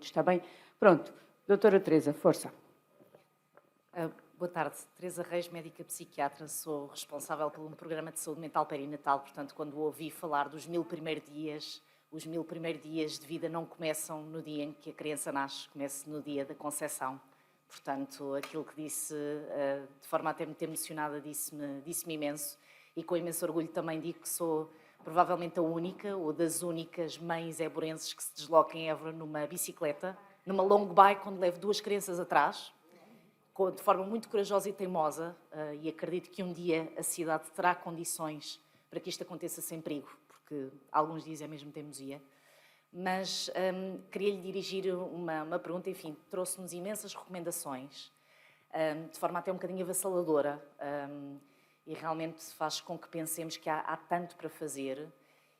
minutos, está bem? Pronto, doutora Teresa, força. Boa tarde, Teresa Reis, médica psiquiatra, sou responsável por um programa de saúde mental perinatal, portanto, quando ouvi falar dos 1000 primeiros dias, os 1000 primeiros dias de vida não começam no dia em que a criança nasce, começam no dia da concepção. Portanto, aquilo que disse, de forma até muito emocionada, disse-me imenso, e com imenso orgulho também digo que sou provavelmente a única, ou das únicas mães éborenses que se deslocam em Évora numa bicicleta, numa long bike, onde levo 2 crianças atrás, de forma muito corajosa e teimosa, e acredito que um dia a cidade terá condições para que isto aconteça sem perigo, porque alguns dizem é mesmo teimosia. Mas queria-lhe dirigir uma pergunta, enfim, trouxe-nos imensas recomendações, de forma até um bocadinho avassaladora, e realmente faz com que pensemos que há tanto para fazer,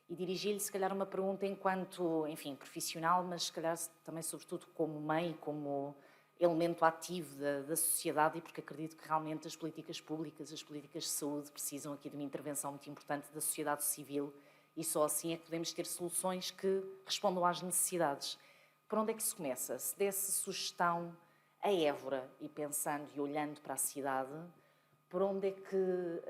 e dirigir-lhe se calhar uma pergunta enquanto, enfim, profissional, mas se calhar também sobretudo como mãe, como elemento ativo da sociedade, e porque acredito que realmente as políticas públicas, as políticas de saúde precisam aqui de uma intervenção muito importante da sociedade civil, e só assim é que podemos ter soluções que respondam às necessidades. Por onde é que se começa? Se desse sugestão a Évora, e pensando e olhando para a cidade, por onde é que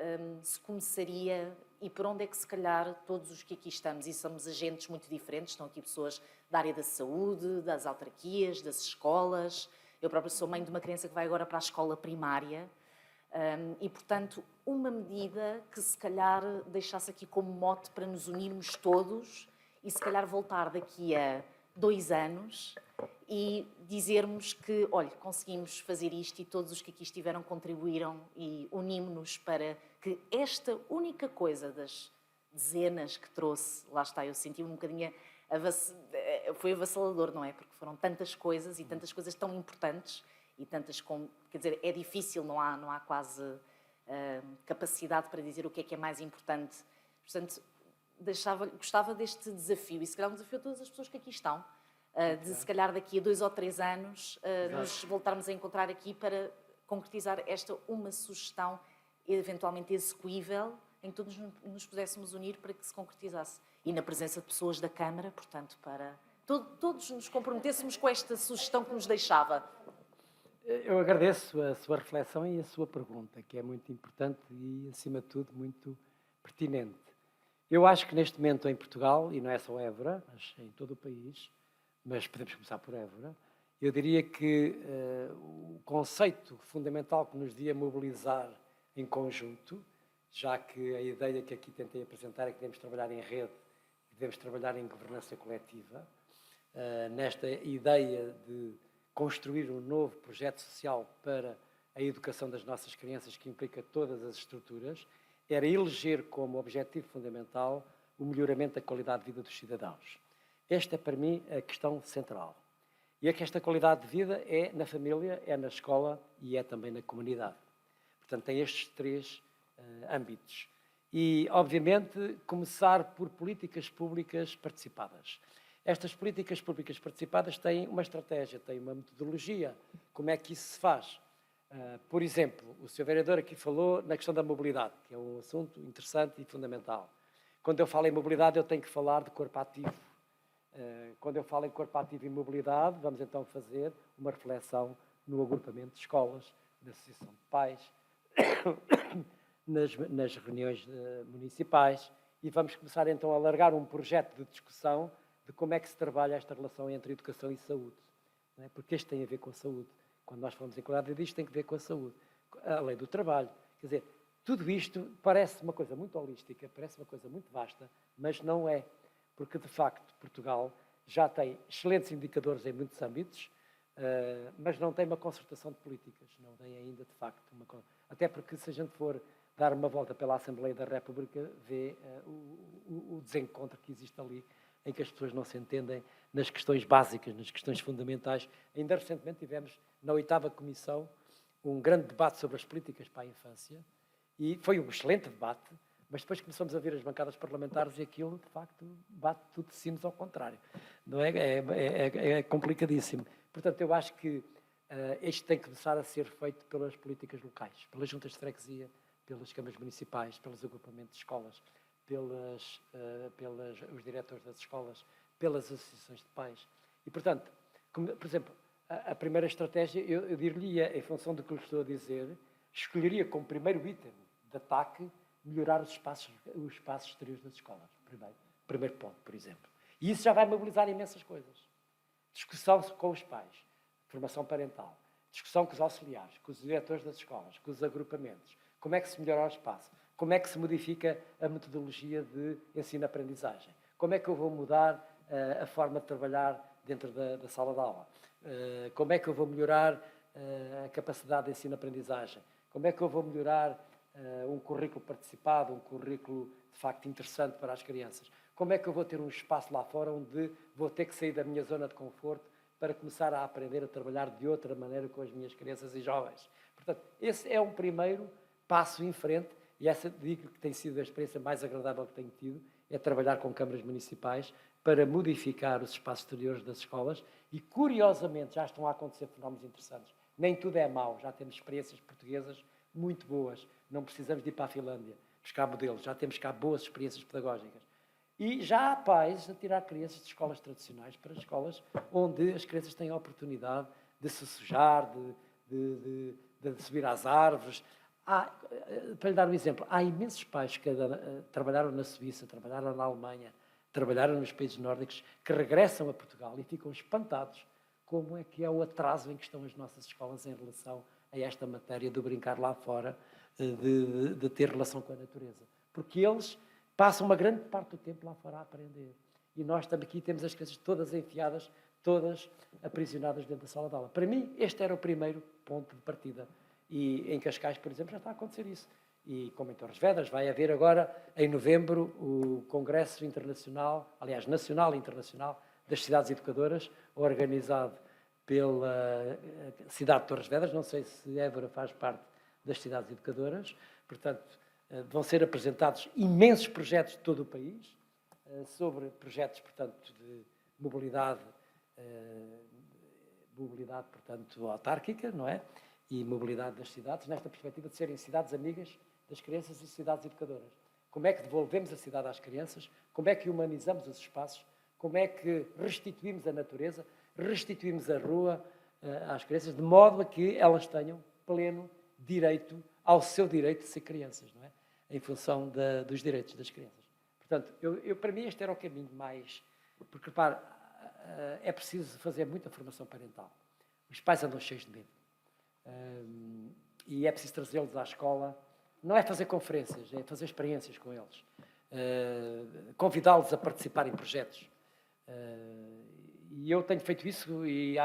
se começaria e por onde é que se calhar todos os que aqui estamos, e somos agentes muito diferentes, estão aqui pessoas da área da saúde, das autarquias, das escolas. Eu própria sou mãe de uma criança que vai agora para a escola primária, e, portanto, uma medida que se calhar deixasse aqui como mote para nos unirmos todos e se calhar voltar daqui a 2 anos e dizermos que, olha, conseguimos fazer isto e todos os que aqui estiveram contribuíram e unimos-nos para que esta única coisa das dezenas que trouxe, lá está, eu senti-me um bocadinho, foi avassalador, não é? Porque foram tantas coisas e tantas coisas tão importantes e tantas, quer dizer, é difícil, não há quase capacidade para dizer o que é mais importante. Portanto, gostava deste desafio, e se calhar um desafio a todas as pessoas que aqui estão, de se calhar daqui a 2 ou 3 anos nos voltarmos a encontrar aqui para concretizar esta uma sugestão eventualmente execuível em que todos nos pudéssemos unir para que se concretizasse. E na presença de pessoas da Câmara, portanto, para todos nos comprometêssemos com esta sugestão que nos deixava. Eu agradeço a sua reflexão e a sua pergunta, que é muito importante e, acima de tudo, muito pertinente. Eu acho que neste momento em Portugal, e não é só Évora, mas em todo o país, mas podemos começar por Évora, eu diria que o conceito fundamental que nos devia mobilizar em conjunto, já que a ideia que aqui tentei apresentar é que devemos trabalhar em rede, que devemos trabalhar em governança coletiva, nesta ideia de construir um novo projeto social para a educação das nossas crianças, que implica todas as estruturas, era eleger como objetivo fundamental o melhoramento da qualidade de vida dos cidadãos. Esta é, para mim, a questão central. E é que esta qualidade de vida é na família, é na escola e é também na comunidade. Portanto, tem estes 3 âmbitos. E, obviamente, começar por políticas públicas participadas. Estas políticas públicas participadas têm uma estratégia, têm uma metodologia. Como é que isso se faz? Por exemplo, o Sr. Vereador aqui falou na questão da mobilidade, que é um assunto interessante e fundamental. Quando eu falo em mobilidade, eu tenho que falar de corpo ativo. Quando eu falo em corpo ativo e mobilidade, vamos então fazer uma reflexão no agrupamento de escolas, na associação de pais, nas reuniões municipais, e vamos começar então a alargar um projeto de discussão de como é que se trabalha esta relação entre educação e saúde. Não é? Porque isto tem a ver com a saúde. Quando nós falamos em qualidade de vida, isto tem a ver com a saúde. A lei do trabalho. Quer dizer, tudo isto parece uma coisa muito holística, parece uma coisa muito vasta, mas não é. Porque, de facto, Portugal já tem excelentes indicadores em muitos âmbitos, mas não tem uma concertação de políticas. Não tem ainda, de facto, até porque, se a gente for dar uma volta pela Assembleia da República, vê o desencontro que existe ali, em que as pessoas não se entendem nas questões básicas, nas questões fundamentais. Ainda recentemente tivemos, na 8ª Comissão, um grande debate sobre as políticas para a infância, e foi um excelente debate, mas depois começamos a ver as bancadas parlamentares e aquilo, de facto, bate tudo de sinos ao contrário. Não é? É complicadíssimo. Portanto, eu acho que isto tem que começar a ser feito pelas políticas locais, pelas juntas de freguesia, pelas câmaras municipais, pelos agrupamentos de escolas, os diretores das escolas, pelas associações de pais. E, portanto, Por exemplo, a primeira estratégia, eu diria, em função do que lhe estou a dizer, escolheria como primeiro item de ataque melhorar os espaços exteriores das escolas. Primeiro ponto, por exemplo. E isso já vai mobilizar imensas coisas. Discussão com os pais, formação parental, discussão com os auxiliares, com os diretores das escolas, com os agrupamentos. Como é que se melhora o espaço? Como é que se modifica a metodologia de ensino-aprendizagem? Como é que eu vou mudar a forma de trabalhar dentro da sala de aula? Como é que eu vou melhorar a capacidade de ensino-aprendizagem? Como é que eu vou melhorar um currículo participado, um currículo, de facto, interessante para as crianças? Como é que eu vou ter um espaço lá fora onde vou ter que sair da minha zona de conforto para começar a aprender a trabalhar de outra maneira com as minhas crianças e jovens? Portanto, esse é um primeiro passo em frente e essa, digo que tem sido a experiência mais agradável que tenho tido, é trabalhar com câmaras municipais para modificar os espaços exteriores das escolas e, curiosamente, já estão a acontecer fenómenos interessantes. Nem tudo é mau, já temos experiências portuguesas muito boas. Não precisamos de ir para a Finlândia buscar modelos, já temos cá boas experiências pedagógicas. E já há pais a tirar crianças de escolas tradicionais para escolas onde as crianças têm a oportunidade de se sujar, de subir às árvores. Para lhe dar um exemplo, há imensos pais que trabalharam na Suíça, trabalharam na Alemanha, trabalharam nos países nórdicos, que regressam a Portugal e ficam espantados como é que é o atraso em que estão as nossas escolas em relação a esta matéria do brincar lá fora, de ter relação com a natureza. Porque eles passam uma grande parte do tempo lá fora a aprender. E nós também aqui temos as crianças todas enfiadas, todas aprisionadas dentro da sala de aula. Para mim, este era o primeiro ponto de partida. E em Cascais, por exemplo, já está a acontecer isso. E como em Torres Vedras, vai haver agora, em novembro, o Congresso Internacional, aliás, Nacional e Internacional, das Cidades Educadoras, organizado pela cidade de Torres Vedras. Não sei se Évora faz parte das Cidades Educadoras. Portanto, vão ser apresentados imensos projetos de todo o país, sobre projetos, portanto, de mobilidade, portanto, autárquica, não é? E mobilidade das cidades, nesta perspectiva de serem cidades amigas das crianças e cidades educadoras. Como é que devolvemos a cidade às crianças? Como é que humanizamos os espaços? Como é que restituímos a natureza? Restituímos a rua às crianças, de modo a que elas tenham pleno direito ao seu direito de ser crianças, não é? Em função dos direitos das crianças. Portanto, para mim este era o caminho mais... Porque, repare, é preciso fazer muita formação parental. Os pais andam cheios de medo. E é preciso trazê-los à escola. Não é fazer conferências, é fazer experiências com eles. Convidá-los a participar em projetos. E eu tenho feito isso e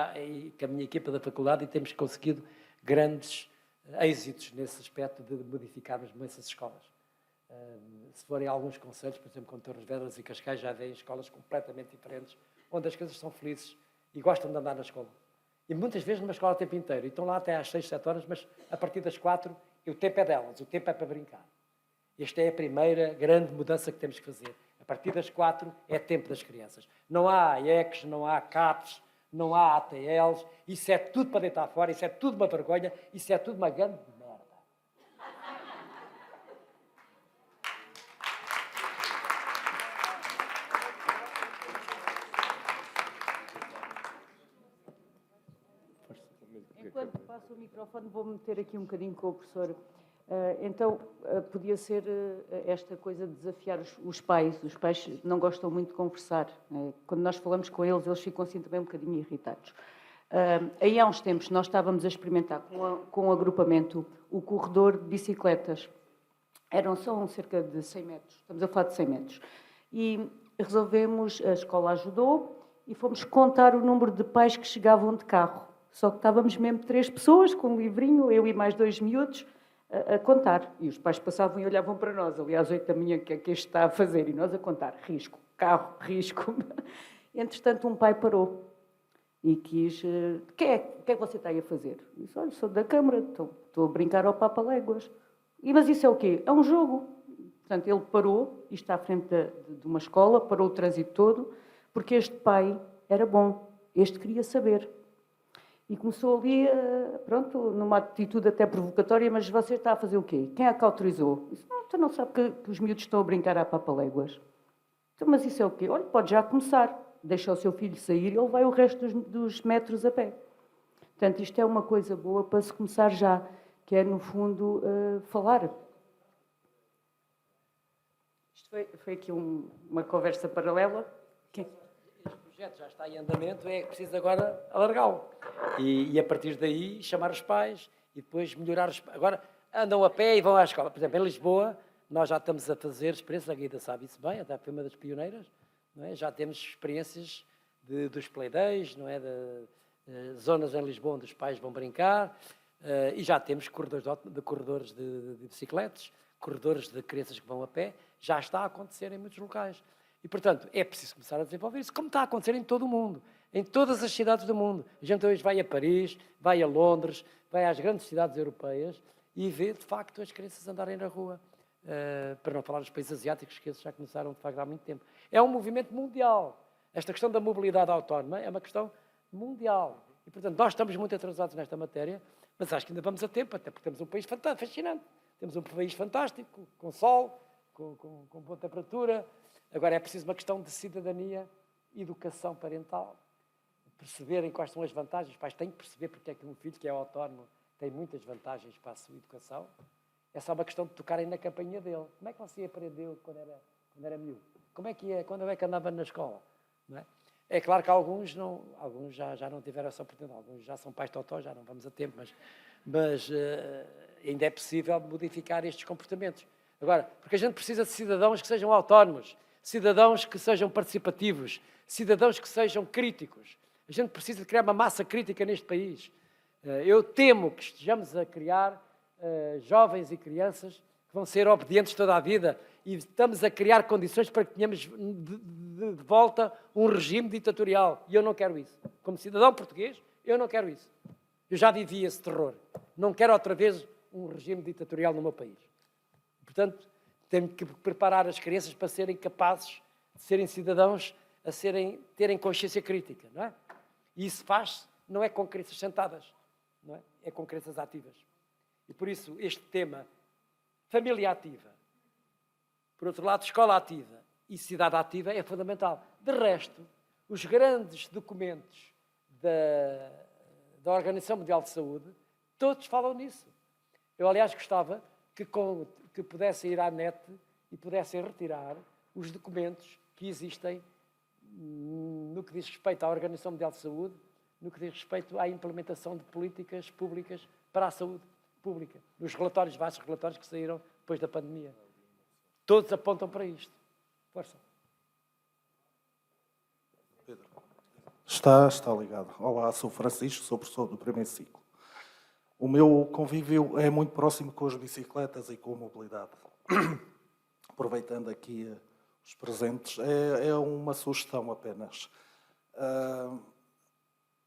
com a minha equipa da faculdade e temos conseguido grandes êxitos nesse aspecto de modificarmos essas escolas. Se forem alguns concelhos, por exemplo, como Torres Vedras e Cascais, já vêm escolas completamente diferentes, onde as crianças são felizes e gostam de andar na escola. E muitas vezes numa escola o tempo inteiro. E estão lá até às 6, 7 horas, mas a partir das 4, o tempo é delas, o tempo é para brincar. Esta é a primeira grande mudança que temos que fazer. A partir das 4 é tempo das crianças. Não há IECs, não há CAPs, não há ATLs. Isso é tudo para deitar fora, isso é tudo uma vergonha, isso é tudo uma grande merda. Enquanto passo o microfone, vou meter aqui um bocadinho com o professor. Podia ser esta coisa de desafiar os pais. Os pais não gostam muito de conversar. Quando nós falamos com eles, eles ficam assim também um bocadinho irritados. Aí há uns tempos nós estávamos a experimentar com o agrupamento o corredor de bicicletas. Eram só cerca de 100 metros. Estamos a falar de 100 metros. E resolvemos, a escola ajudou e fomos contar o número de pais que chegavam de carro. Só que estávamos mesmo 3 pessoas com um livrinho, eu e mais 2 miúdos, a contar. E os pais passavam e olhavam para nós, ali às 8 da manhã, o que é que este está a fazer? E nós a contar, risco, carro, risco. Entretanto, um pai parou e quis... O que é que você está aí a fazer? Eu disse, olha, sou da Câmara, estou a brincar ao Papa-Léguas. Mas isso é o quê? É um jogo. Portanto, ele parou, e está à frente de uma escola, parou o trânsito todo, porque este pai era bom, este queria saber. E começou ali, pronto, numa atitude até provocatória, mas você está a fazer o quê? Quem é que autorizou? Disse, tu não sabe que os miúdos estão a brincar à Papa-Léguas. Então, mas isso é o quê? Olha, pode já começar. deixa o seu filho sair, ele vai o resto dos metros a pé. Portanto, isto é uma coisa boa para se começar já, que é, no fundo, falar. Isto foi aqui uma conversa paralela. Este projeto já está em andamento, é preciso agora alargá-lo. E a partir daí chamar os pais e depois melhorar os pais. Agora andam a pé e vão à escola. Por exemplo, em Lisboa, nós já estamos a fazer experiências, a Guida sabe isso bem, até foi uma das pioneiras, não é? Já temos experiências dos playdays, não é? Zonas em Lisboa onde os pais vão brincar, e já temos corredores de bicicletas, corredores de crianças que vão a pé, já está a acontecer em muitos locais. E, portanto, é preciso começar a desenvolver isso, como está a acontecer em todo o mundo, em todas as cidades do mundo. A gente hoje vai a Paris, vai a Londres, vai às grandes cidades europeias e vê, de facto, as crianças andarem na rua. Para não falar dos países asiáticos, que esses já começaram, de facto, há muito tempo. É um movimento mundial. Esta questão da mobilidade autónoma é uma questão mundial. E, portanto, nós estamos muito atrasados nesta matéria, mas acho que ainda vamos a tempo, até porque temos um país fascinante. Temos um país fantástico, com sol, com boa temperatura. Agora, é preciso uma questão de cidadania, educação parental, perceberem quais são as vantagens. Os pais têm que perceber porque é que um filho que é autónomo tem muitas vantagens para a sua educação. É só uma questão de tocarem na campainha dele. Como é que você aprendeu quando era miúdo? Como é que é? Quando é que andava na escola? Não é? É claro que alguns já não tiveram essa oportunidade. Alguns já são pais totó, já não vamos a tempo, mas ainda é possível modificar estes comportamentos. Agora, porque a gente precisa de cidadãos que sejam autónomos, cidadãos que sejam participativos, cidadãos que sejam críticos. A gente precisa de criar uma massa crítica neste país. Eu temo que estejamos a criar jovens e crianças que vão ser obedientes toda a vida e estamos a criar condições para que tenhamos de volta um regime ditatorial. E eu não quero isso. Como cidadão português, eu não quero isso. Eu já vivi esse terror. Não quero outra vez um regime ditatorial no meu país. Portanto, tenho que preparar as crianças para serem capazes de serem cidadãos, terem consciência crítica, não é? E isso faz, não é com crianças sentadas, não é? É com crianças ativas. E por isso este tema, família ativa, por outro lado, escola ativa e cidade ativa é fundamental. De resto, os grandes documentos da Organização Mundial de Saúde, todos falam nisso. Eu, aliás, gostava que pudessem ir à net e pudessem retirar os documentos que existem no que diz respeito à Organização Mundial de Saúde, no que diz respeito à implementação de políticas públicas para a saúde pública. Nos relatórios, vastos relatórios que saíram depois da pandemia. Todos apontam para isto. Força. Pedro. Está ligado. Olá, sou Francisco, sou professor do primeiro ciclo. O meu convívio é muito próximo com as bicicletas e com a mobilidade. Aproveitando aqui os presentes, é uma sugestão apenas.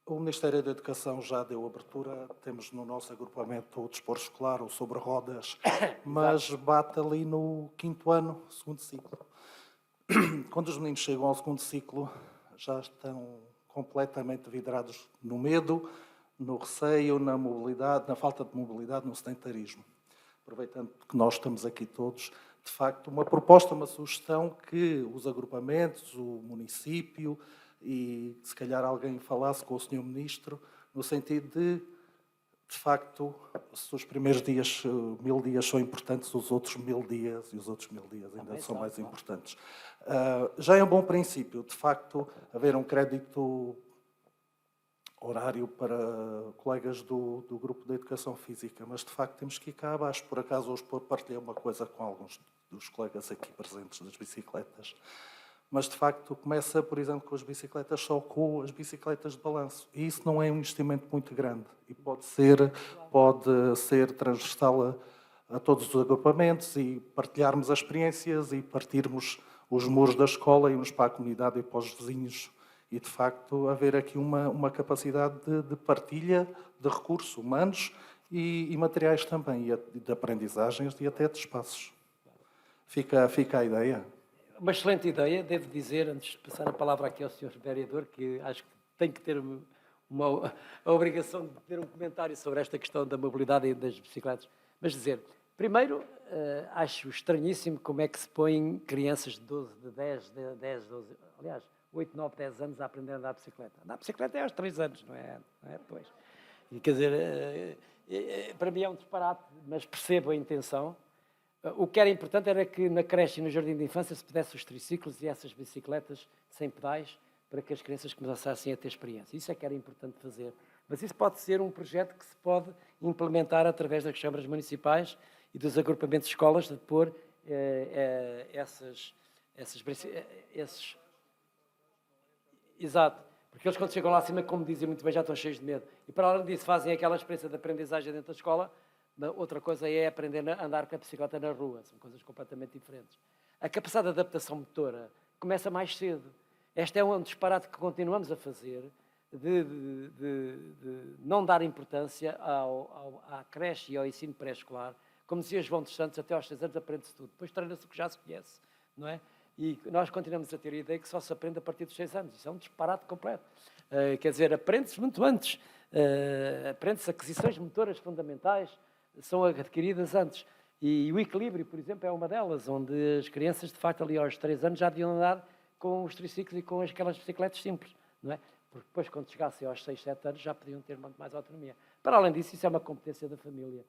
O Ministério da Educação já deu abertura, temos no nosso agrupamento o desporto escolar, o sobre rodas, mas bate ali no 5º ano, 2º ciclo. Quando os meninos chegam ao 2º ciclo, já estão completamente vidrados no medo, no receio, na mobilidade, na falta de mobilidade, no sedentarismo. Aproveitando que nós estamos aqui todos, de facto, uma proposta, uma sugestão que os agrupamentos, o município e, se calhar, alguém falasse com o Sr. Ministro, no sentido de facto, se os primeiros dias, 1000 dias são importantes, os outros 1000 dias e os outros 1000 dias ainda são mais importantes. Já é um bom princípio, de facto, haver um crédito horário para colegas do grupo de Educação Física, mas de facto temos que ir cá abaixo. Por acaso hoje partilhei uma coisa com alguns dos colegas aqui presentes das bicicletas, mas de facto começa, por exemplo, com as bicicletas, só com as bicicletas de balanço. E isso não é um investimento muito grande e pode ser transversal a todos os agrupamentos e partilharmos as experiências e partirmos os muros da escola e irmos para a comunidade e para os vizinhos. E, de facto, haver aqui uma capacidade de partilha de recursos humanos e materiais também, e de aprendizagens e até de espaços. Fica a ideia. Uma excelente ideia, devo dizer, antes de passar a palavra aqui ao Sr. Vereador, que acho que tem que ter a obrigação de ter um comentário sobre esta questão da mobilidade e das bicicletas. Mas dizer, primeiro, acho estranhíssimo como é que se põem crianças de 12, de 10, 12... Aliás, 8, 9, 10 anos a aprender a andar de bicicleta. Andar de bicicleta é aos 3 anos, não é? Pois. E, quer dizer, para mim é um disparate, mas percebo a intenção. O que era importante era que na creche e no jardim de infância se pudesse os triciclos e essas bicicletas sem pedais para que as crianças começassem a ter experiência. Isso é que era importante fazer. Mas isso pode ser um projeto que se pode implementar através das câmaras municipais e dos agrupamentos de escolas, de pôr esses... Exato. Porque eles, quando chegam lá acima, como dizem muito bem, já estão cheios de medo. E, para além disso, fazem aquela experiência de aprendizagem dentro da escola. Outra coisa é aprender a andar com a bicicleta na rua. São coisas completamente diferentes. A capacidade de adaptação motora começa mais cedo. Este é um disparate que continuamos a fazer, de não dar importância à creche e ao ensino pré-escolar. Como dizia João dos Santos, até aos 6 anos aprende-se tudo. Depois treina-se o que já se conhece, não é? E nós continuamos a ter a ideia que só se aprende a partir dos 6 anos. Isso é um disparate completo. Quer dizer, aprende-se muito antes. Aprende-se aquisições motoras fundamentais, são adquiridas antes. E o equilíbrio, por exemplo, é uma delas, onde as crianças, de facto, ali aos 3 anos já deviam andar com os triciclos e com aquelas bicicletas simples, não é? Porque depois, quando chegassem aos 6, 7 anos, já podiam ter muito mais autonomia. Para além disso, isso é uma competência da família,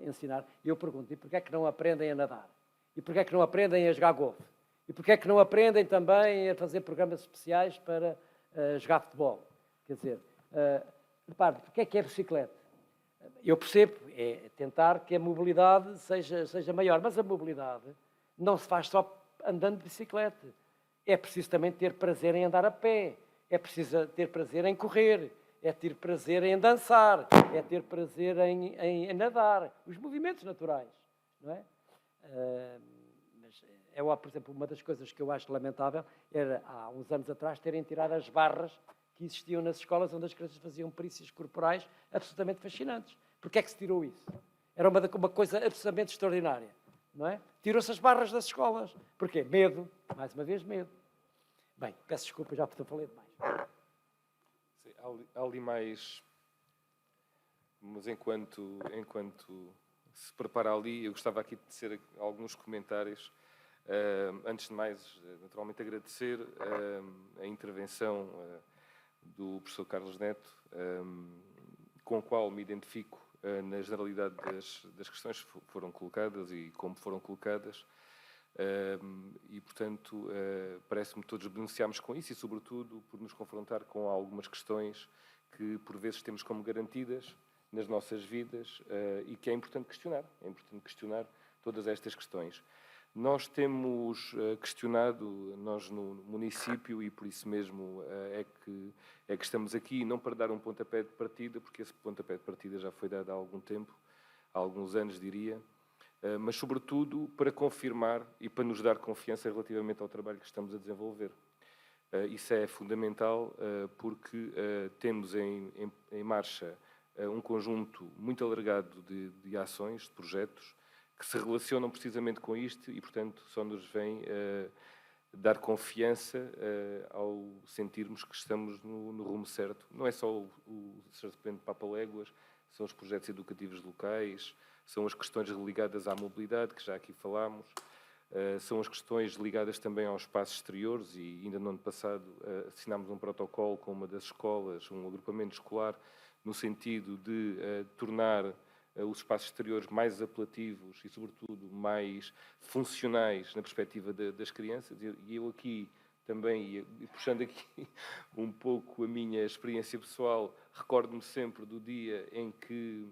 ensinar. E eu pergunto, e porquê é que não aprendem a nadar? E porquê é que não aprendem a jogar golfe? E porquê é que não aprendem também a fazer programas especiais para jogar futebol? Quer dizer, repare, porquê é que é bicicleta? Eu percebo, é tentar que a mobilidade seja maior, mas a mobilidade não se faz só andando de bicicleta. É preciso também ter prazer em andar a pé, é preciso ter prazer em correr, é ter prazer em dançar, é ter prazer em nadar, os movimentos naturais, não é? Mas por exemplo, uma das coisas que eu acho lamentável era, há uns anos atrás, terem tirado as barras que existiam nas escolas onde as crianças faziam perícias corporais absolutamente fascinantes. Porquê é que se tirou isso? Era uma coisa absolutamente extraordinária, não é? Tirou-se as barras das escolas. Porquê? Medo. Mais uma vez, medo. Bem, peço desculpa já porque eu falei demais. Sim, há ali mais... Mas enquanto se prepara ali, eu gostava aqui de tecer alguns comentários. Antes de mais, naturalmente, agradecer a intervenção do professor Carlos Neto, com o qual me identifico na generalidade das questões que foram colocadas e como foram colocadas. E, portanto, parece-me que todos beneficiámos com isso e, sobretudo, por nos confrontar com algumas questões que, por vezes, temos como garantidas nas nossas vidas e que é importante questionar. É importante questionar todas estas questões. Nós temos questionado, nós no município, e por isso mesmo é que estamos aqui, não para dar um pontapé de partida, porque esse pontapé de partida já foi dado há algum tempo, há alguns anos, diria, mas sobretudo para confirmar e para nos dar confiança relativamente ao trabalho que estamos a desenvolver. Isso é fundamental porque temos em marcha um conjunto muito alargado de ações, de projetos, que se relacionam precisamente com isto e, portanto, só nos vem dar confiança ao sentirmos que estamos no rumo certo. Não é só o Serpente de Papaléguas, são os projetos educativos locais, são as questões ligadas à mobilidade, que já aqui falámos, são as questões ligadas também aos espaços exteriores e ainda no ano passado assinámos um protocolo com uma das escolas, um agrupamento escolar, no sentido de tornar os espaços exteriores mais apelativos e, sobretudo, mais funcionais na perspectiva das crianças. E eu aqui também, e puxando aqui um pouco a minha experiência pessoal, recordo-me sempre do dia em que,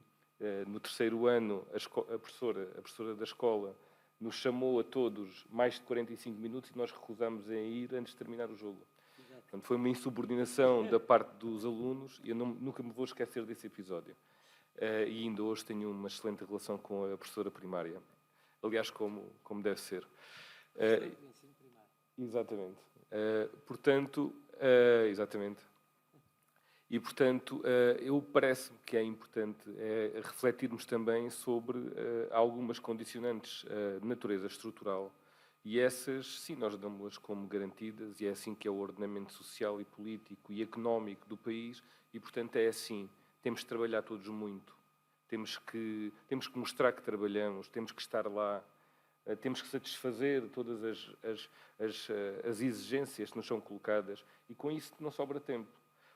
no terceiro ano, a professora da escola nos chamou a todos mais de 45 minutos e nós recusámos em ir antes de terminar o jogo. Portanto, foi uma insubordinação da parte dos alunos e eu nunca me vou esquecer desse episódio. E ainda hoje tenho uma excelente relação com a professora primária. Aliás, como deve ser. Exatamente. Portanto, exatamente. E, portanto, parece-me que é importante refletirmos também sobre algumas condicionantes de natureza estrutural. E essas, sim, nós damos-las como garantidas, e é assim que é o ordenamento social e político e económico do país, e, portanto, é assim. Temos que trabalhar todos muito, temos que mostrar que trabalhamos, temos que estar lá, temos que satisfazer todas as exigências que nos são colocadas e com isso não sobra tempo.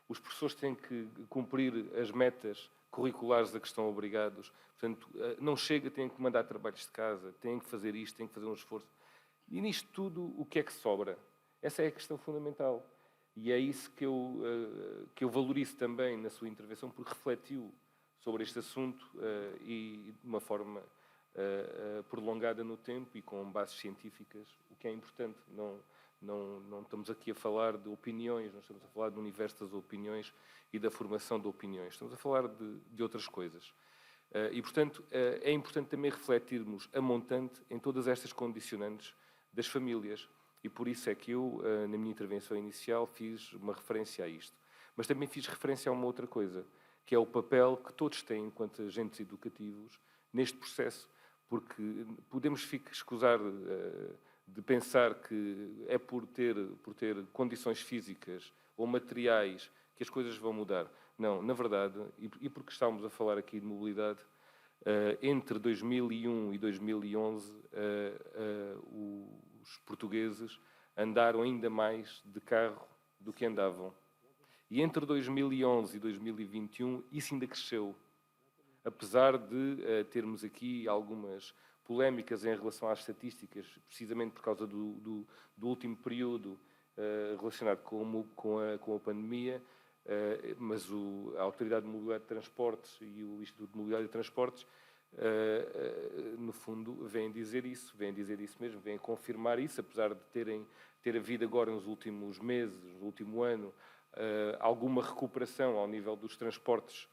Os professores têm que cumprir as metas curriculares a que estão obrigados. Portanto, não chega, têm que mandar trabalhos de casa, têm que fazer isto, têm que fazer um esforço. E nisto tudo, o que é que sobra? Essa é a questão fundamental. E é isso que eu valorizo também na sua intervenção, porque refletiu sobre este assunto e de uma forma prolongada no tempo e com bases científicas, o que é importante. Não estamos aqui a falar de opiniões, não estamos a falar do universo das opiniões e da formação de opiniões. Estamos a falar de outras coisas. E, portanto, é importante também refletirmos a montante em todas estas condicionantes das famílias. E por isso é que eu, na minha intervenção inicial, fiz uma referência a isto. Mas também fiz referência a uma outra coisa, que é o papel que todos têm enquanto agentes educativos neste processo. Porque podemos escusar de pensar que é por ter condições físicas ou materiais que as coisas vão mudar. Não, na verdade, e porque estávamos a falar aqui de mobilidade, entre 2001 e 2011, os portugueses andaram ainda mais de carro do que andavam. E entre 2011 e 2021, isso ainda cresceu. Apesar de termos aqui algumas polémicas em relação às estatísticas, precisamente por causa do último período relacionado com a pandemia, mas a Autoridade de Mobilidade de Transportes e o Instituto de Mobilidade e Transportes, no fundo, vêm dizer isso mesmo, vêm confirmar isso, apesar de ter havido agora nos últimos meses, no último ano, alguma recuperação ao nível dos transportes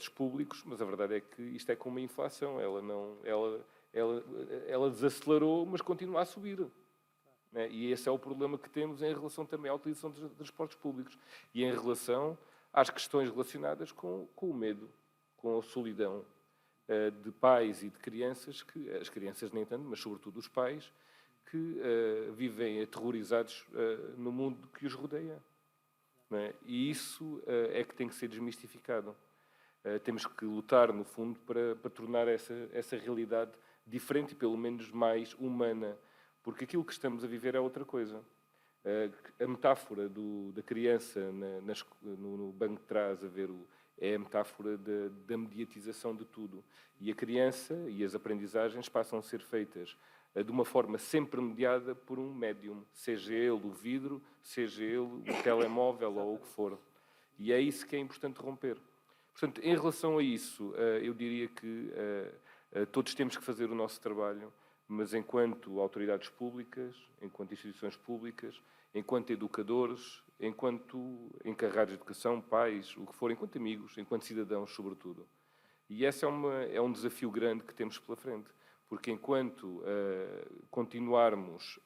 públicos, mas a verdade é que isto é como a inflação, ela desacelerou, mas continua a subir. Né? E esse é o problema que temos em relação também à utilização dos transportes públicos e em relação às questões relacionadas com o medo, com a solidão de pais e de crianças, as crianças nem tanto, mas sobretudo os pais, que vivem aterrorizados no mundo que os rodeia. É? E isso é que tem que ser desmistificado. Temos que lutar, no fundo, para tornar essa realidade diferente e, pelo menos, mais humana. Porque aquilo que estamos a viver é outra coisa. A metáfora da criança no banco de trás a ver é a metáfora da mediatização de tudo. E a criança e as aprendizagens passam a ser feitas de uma forma sempre mediada por um médium, seja ele o vidro, seja ele o telemóvel ou o que for. E é isso que é importante romper. Portanto, em relação a isso, eu diria que todos temos que fazer o nosso trabalho, mas enquanto autoridades públicas, enquanto instituições públicas, enquanto educadores, enquanto encarregados de educação, pais, o que for, enquanto amigos, enquanto cidadãos, sobretudo. E esse é um desafio grande que temos pela frente. Porque enquanto continuarmos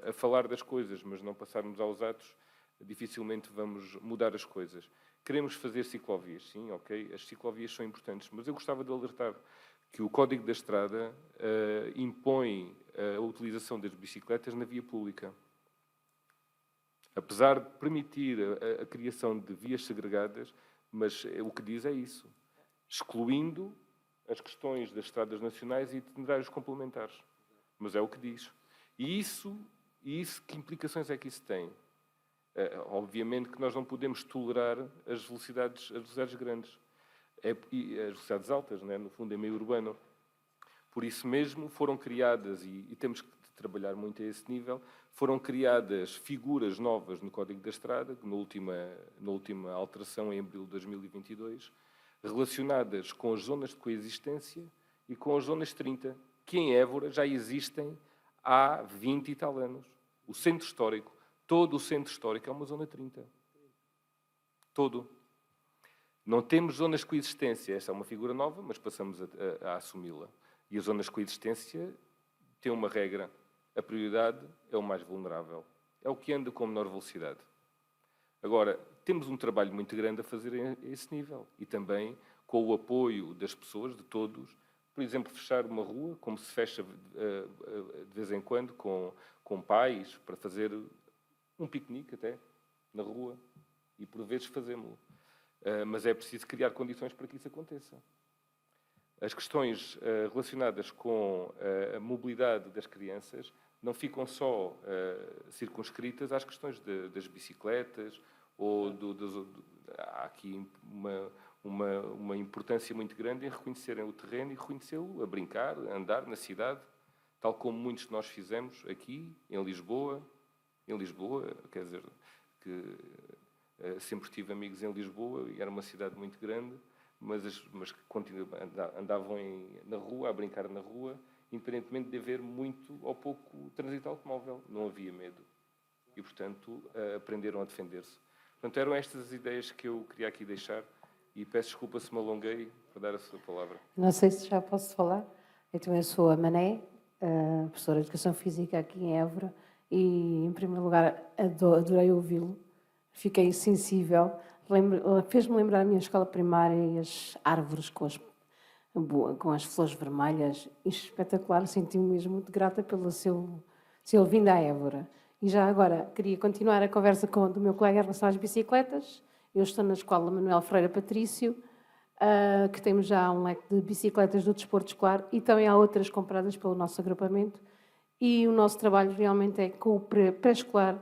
a falar das coisas, mas não passarmos aos atos, dificilmente vamos mudar as coisas. Queremos fazer ciclovias, sim, ok? As ciclovias são importantes, mas eu gostava de alertar que o Código da Estrada impõe a utilização das bicicletas na via pública. Apesar de permitir a criação de vias segregadas, mas o que diz é isso, excluindo as questões das estradas nacionais e itinerários complementares. Mas é o que diz. E isso que implicações é que isso tem? Obviamente que nós não podemos tolerar as velocidades grandes. E as velocidades altas, né? No fundo é meio urbano. Por isso mesmo foram criadas, e temos que trabalhar muito a esse nível, foram criadas figuras novas no Código da Estrada, na última alteração em abril de 2022, relacionadas com as zonas de coexistência e com as zonas 30, que em Évora já existem há 20 e tal anos. O centro histórico, todo o centro histórico é uma zona 30. Todo. Não temos zonas de coexistência. Esta é uma figura nova, mas passamos a assumi-la. E as zonas de coexistência têm uma regra. A prioridade é o mais vulnerável. É o que anda com menor velocidade. Agora, temos um trabalho muito grande a fazer a esse nível. E também com o apoio das pessoas, de todos. Por exemplo, fechar uma rua, como se fecha de vez em quando, com pais, para fazer um piquenique até, na rua. E por vezes fazemos-lo. Mas é preciso criar condições para que isso aconteça. as questões relacionadas com a mobilidade das crianças não ficam só circunscritas às questões das bicicletas, ou há aqui uma importância muito grande em reconhecerem o terreno e reconhecê-lo a brincar, a andar na cidade, tal como muitos de nós fizemos aqui, em Lisboa. Em Lisboa, quer dizer, que sempre tive amigos em Lisboa e era uma cidade muito grande, mas que andavam na rua, a brincar na rua, independentemente de haver muito ou pouco trânsito automóvel. Não havia medo. E, portanto, aprenderam a defender-se. Portanto, eram estas as ideias que eu queria aqui deixar e peço desculpa se me alonguei para dar a sua palavra. Não sei se já posso falar. Eu também sou a Mané, professora de Educação Física aqui em Évora, e, em primeiro lugar, adorei ouvi-lo. Fiquei sensível. Fez-me lembrar a minha escola primária e as árvores com as flores vermelhas. Espetacular. Senti-me mesmo muito grata pelo seu vindo à Évora. E já agora, queria continuar a conversa do meu colega em relação às bicicletas. Eu estou na Escola Manuel Freire Patrício, que temos já um leque de bicicletas do desporto escolar e também há outras compradas pelo nosso agrupamento. E o nosso trabalho realmente é com o pré-escolar,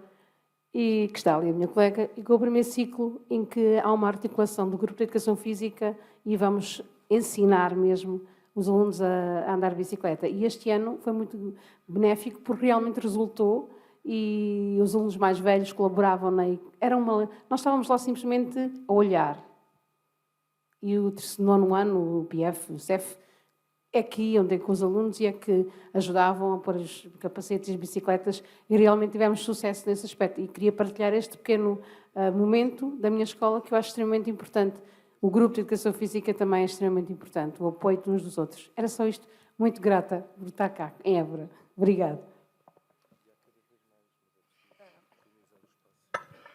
e que está ali a minha colega, e com o primeiro ciclo, em que há uma articulação do grupo de Educação Física e vamos ensinar mesmo os alunos a andar de bicicleta. E este ano foi muito benéfico porque realmente resultou e os alunos mais velhos colaboravam. Nós estávamos lá simplesmente a olhar. E o nono ano, o PF, o CEF, é que iam ter com os alunos e é que ajudavam a pôr os capacetes e as bicicletas e realmente tivemos sucesso nesse aspecto. E queria partilhar este pequeno momento da minha escola que eu acho extremamente importante. O grupo de Educação Física também é extremamente importante, o apoio de uns dos outros. Era só isto. Muito grata por estar cá, em Évora. Obrigada.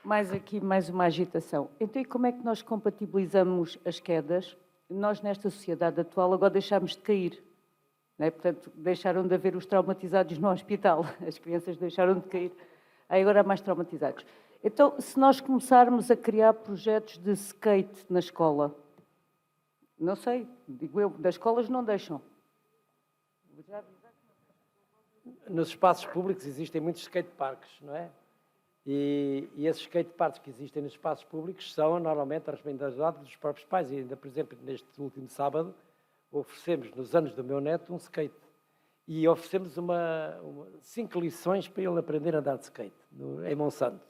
Mais uma agitação. Então, e como é que nós compatibilizamos as quedas? Nós, nesta sociedade atual, agora deixámos de cair. Não é? Portanto, deixaram de haver os traumatizados no hospital. As crianças deixaram de cair. Aí agora há mais traumatizados. Então, se nós começarmos a criar projetos de skate na escola, não sei, digo eu, das escolas não deixam. Nos espaços públicos existem muitos skateparks, não é? E esses skateparks que existem nos espaços públicos são normalmente a responsabilidade dos próprios pais. E ainda, por exemplo, neste último sábado, oferecemos, nos anos do meu neto, um skate. E oferecemos 5 lições para ele aprender a andar de skate, em Monsanto.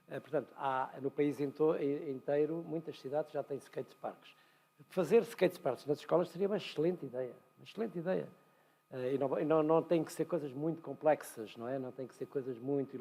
Portanto, há no país inteiro, muitas cidades já têm skateparks. Fazer skateparks nas escolas seria uma excelente ideia. Uma excelente ideia. E não tem que ser coisas muito complexas, não é? Não tem que ser coisas muito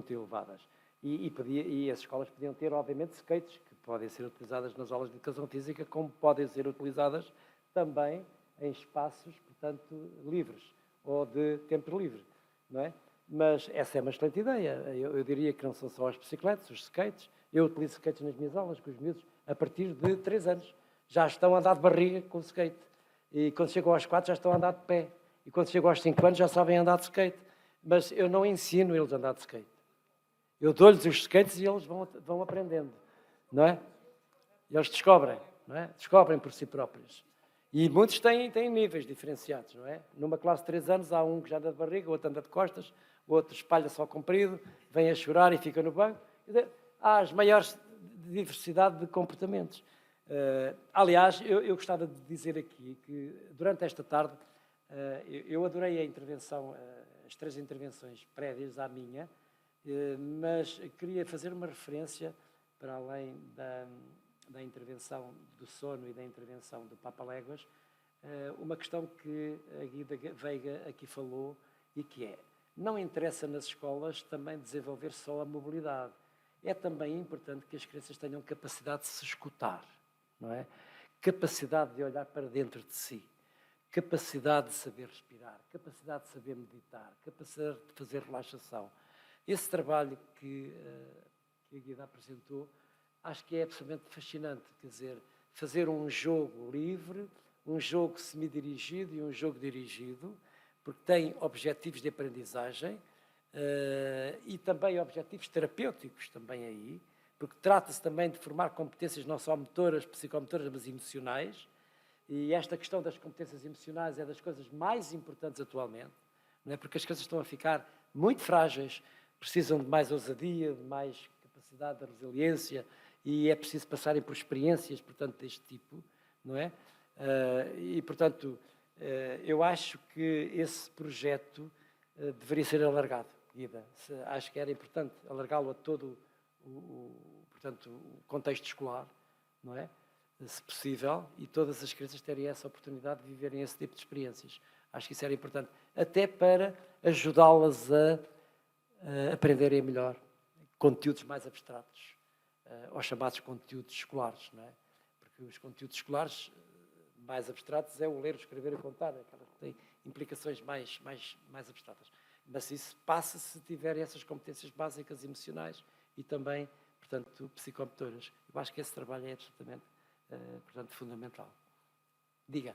elevadas. E as escolas podiam ter, obviamente, skates que podem ser utilizadas nas aulas de educação física, como podem ser utilizadas também em espaços, portanto, livres, ou de tempo livre, não é? Mas essa é uma excelente ideia. Eu diria que não são só as bicicletas, os skates. Eu utilizo skates nas minhas aulas, com os miúdos, a partir de 3 anos. Já estão a andar de barriga com o skate. E quando chegam aos 4 já estão a andar de pé. E quando chegam aos 5 anos já sabem andar de skate. Mas eu não ensino eles a andar de skate. Eu dou-lhes os skates e eles vão aprendendo, não é? E eles descobrem, não é? Descobrem por si próprios. E muitos têm níveis diferenciados, não é? Numa classe de 3 anos há um que já anda de barriga, outro anda de costas, o outro espalha-se ao comprido, vem a chorar e fica no banco. Há as maiores diversidade de comportamentos. Aliás, eu gostava de dizer aqui que durante esta tarde eu adorei a intervenção, as 3 intervenções prévias à minha, mas queria fazer uma referência, para além da intervenção do sono e da intervenção do Papa Léguas, uma questão que a Guida Veiga aqui falou e que é: não interessa nas escolas também desenvolver só a mobilidade. É também importante que as crianças tenham capacidade de se escutar, não é? Capacidade de olhar para dentro de si, capacidade de saber respirar, capacidade de saber meditar, capacidade de fazer relaxação. Esse trabalho que a Guida apresentou, acho que é absolutamente fascinante. Quer dizer, fazer um jogo livre, um jogo semidirigido e um jogo dirigido, porque tem objetivos de aprendizagem e também objetivos terapêuticos também aí, porque trata-se também de formar competências não só motoras, psicomotoras, mas emocionais. E esta questão das competências emocionais é das coisas mais importantes atualmente, não é? Porque as crianças estão a ficar muito frágeis, precisam de mais ousadia, de mais capacidade de resiliência, e é preciso passarem por experiências, portanto, deste tipo, não é? E, portanto, eu acho que esse projeto deveria ser alargado, Guida. Acho que era importante alargá-lo a todo portanto, o contexto escolar, não é? Se possível, e todas as crianças terem essa oportunidade de viverem esse tipo de experiências. Acho que isso era importante, até para ajudá-las a aprenderem melhor conteúdos mais abstratos, ou chamados conteúdos escolares, não é? Porque os conteúdos escolares mais abstratos é o ler, o escrever e contar, aquelas que têm implicações mais abstratas. Mas isso passa se tiverem essas competências básicas emocionais e também, portanto, psicomotoras. Eu acho que esse trabalho é absolutamente, portanto, fundamental. Diga.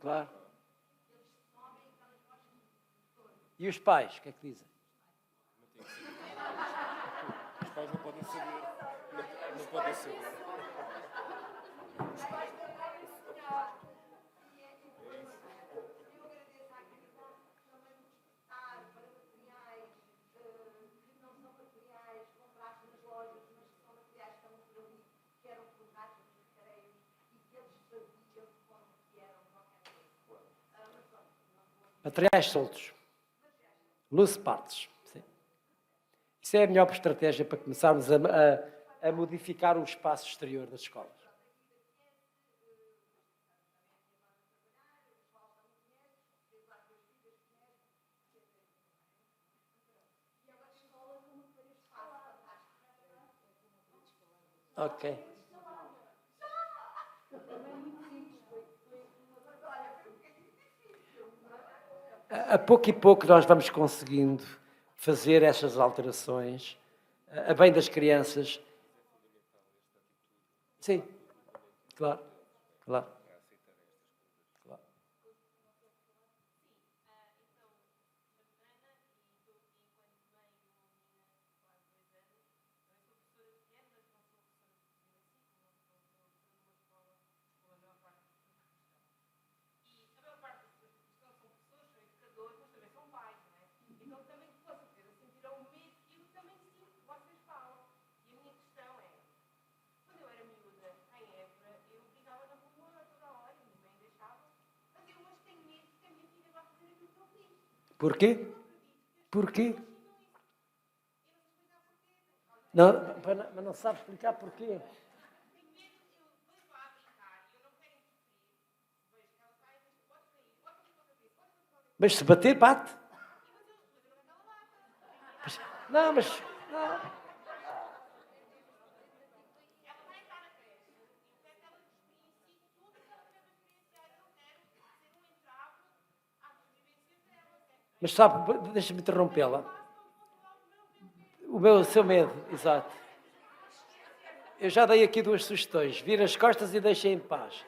Claro. E os pais, o que é que dizem? Os pais não podem saber. Não podem saber. Materiais soltos. Loose parts. Sim. Isso é a melhor estratégia para começarmos a modificar o espaço exterior das escolas. Ok. A pouco e pouco nós vamos conseguindo fazer estas alterações a bem das crianças. Sim, claro, claro. Claro. Porquê? Porquê? Não, mas não sabe explicar porquê. Mas se bater, bate. Não, mas... Não. Mas sabe, deixa-me interrompê-la. O seu medo, exato. Eu já dei aqui 2 sugestões. Vira as costas e deixa em paz.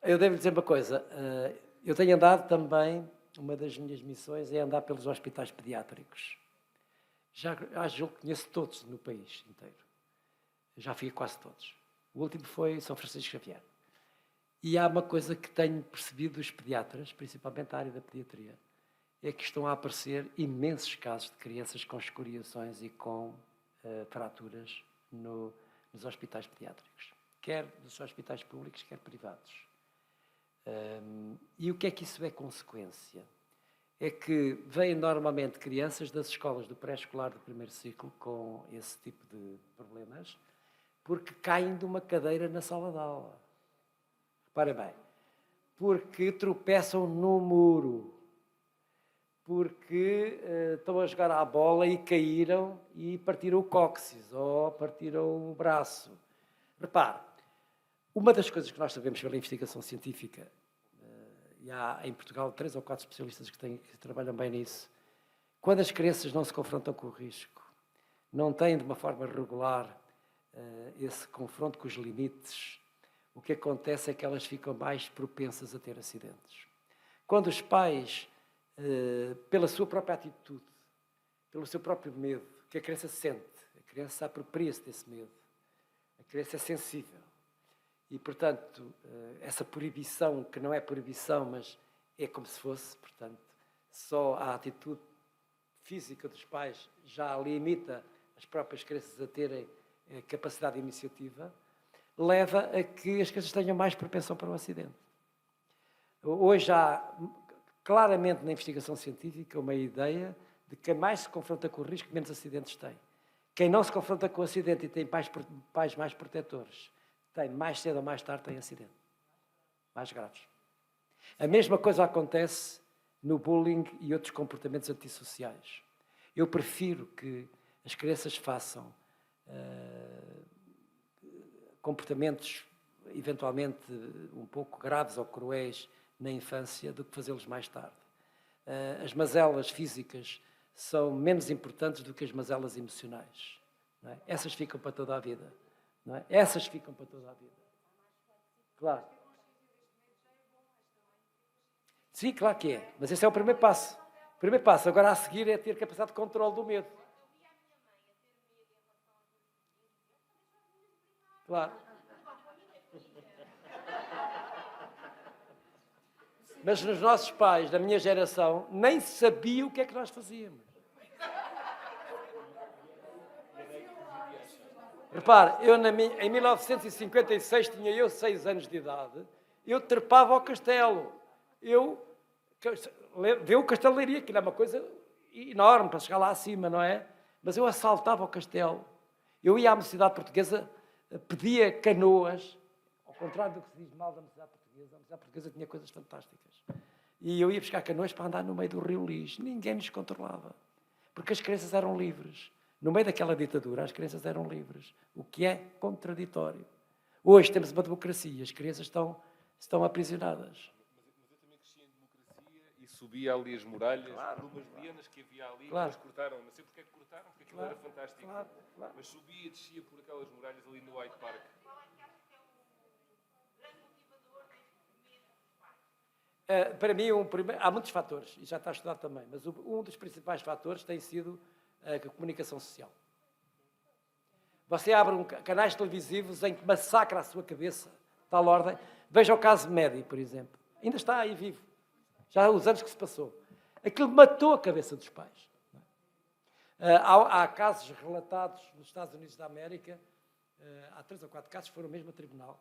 Eu devo dizer uma coisa. Eu tenho andado também, uma das minhas missões é andar pelos hospitais pediátricos. Já julgo que conheço todos no país inteiro. Já fui a quase todos. O último foi São Francisco Xavier. E há uma coisa que tenho percebido dos pediatras, principalmente a área da pediatria, é que estão a aparecer imensos casos de crianças com escoriações e com fraturas nos hospitais pediátricos, quer dos hospitais públicos, quer privados. E o que é que isso é consequência? É que vêm normalmente crianças das escolas do pré-escolar do primeiro ciclo com esse tipo de problemas, porque caem de uma cadeira na sala de aula. Reparem bem, porque tropeçam no muro, porque estão a jogar à bola e caíram e partiram o cóccix ou partiram o braço. Repare, uma das coisas que nós sabemos pela investigação científica, e há em Portugal 3 ou 4 especialistas que trabalham bem nisso, quando as crianças não se confrontam com o risco, não têm de uma forma regular esse confronto com os limites, o que acontece é que elas ficam mais propensas a ter acidentes. Quando os pais, pela sua própria atitude, pelo seu próprio medo, que a criança sente, a criança apropria-se desse medo, a criança é sensível. E, portanto, essa proibição, que não é proibição, mas é como se fosse, portanto, só a atitude física dos pais já limita as próprias crianças a terem capacidade de iniciativa, leva a que as crianças tenham mais propensão para o acidente. Hoje há, claramente na investigação científica, uma ideia de que quem mais se confronta com o risco, menos acidentes tem. Quem não se confronta com o acidente e tem pais mais protetores, tem mais cedo ou mais tarde tem acidente. Mais graves. A mesma coisa acontece no bullying e outros comportamentos antissociais. Eu prefiro que as crianças façam comportamentos eventualmente um pouco graves ou cruéis na infância do que fazê-los mais tarde. As mazelas físicas são menos importantes do que as mazelas emocionais. Não é? Essas ficam para toda a vida. Não é? Essas ficam para toda a vida. Claro. Sim, claro que é. Mas esse é o primeiro passo. O primeiro passo agora a seguir é ter capacidade de controle do medo. Claro. Mas os nossos pais, da minha geração, nem sabiam o que é que nós fazíamos. Repare, em 1956 tinha eu 6 anos de idade, eu trepava ao castelo. Vê o Castelo de Leiria, que é uma coisa enorme para chegar lá acima, não é? Mas eu assaltava o castelo. Eu ia à Mocidade Portuguesa, pedia canoas, ao contrário do que se diz mal da Mocidade Portuguesa, a Mocidade Portuguesa tinha coisas fantásticas. E eu ia buscar canoas para andar no meio do Rio Lis. Ninguém nos controlava, porque as crianças eram livres. No meio daquela ditadura, as crianças eram livres, o que é contraditório. Hoje temos uma democracia, as crianças estão aprisionadas. Mas eu também cresci em democracia e subia ali as muralhas, Claro. por umas lianas que havia ali, Claro. mas cortaram. Não sei porque é que cortaram, porque aquilo Claro. era fantástico. Claro. Mas subia e descia por aquelas muralhas ali no White Park. Para mim, há muitos fatores, e já está estudado também, mas um dos principais fatores tem sido a comunicação social. Você abre canais televisivos em que massacra a sua cabeça, tal ordem. Veja o caso Médio, por exemplo. Ainda está aí vivo. Já há os anos que se passou. Aquilo matou a cabeça dos pais. Há casos relatados nos Estados Unidos da América, há 3 ou 4 casos que foram mesmo a tribunal,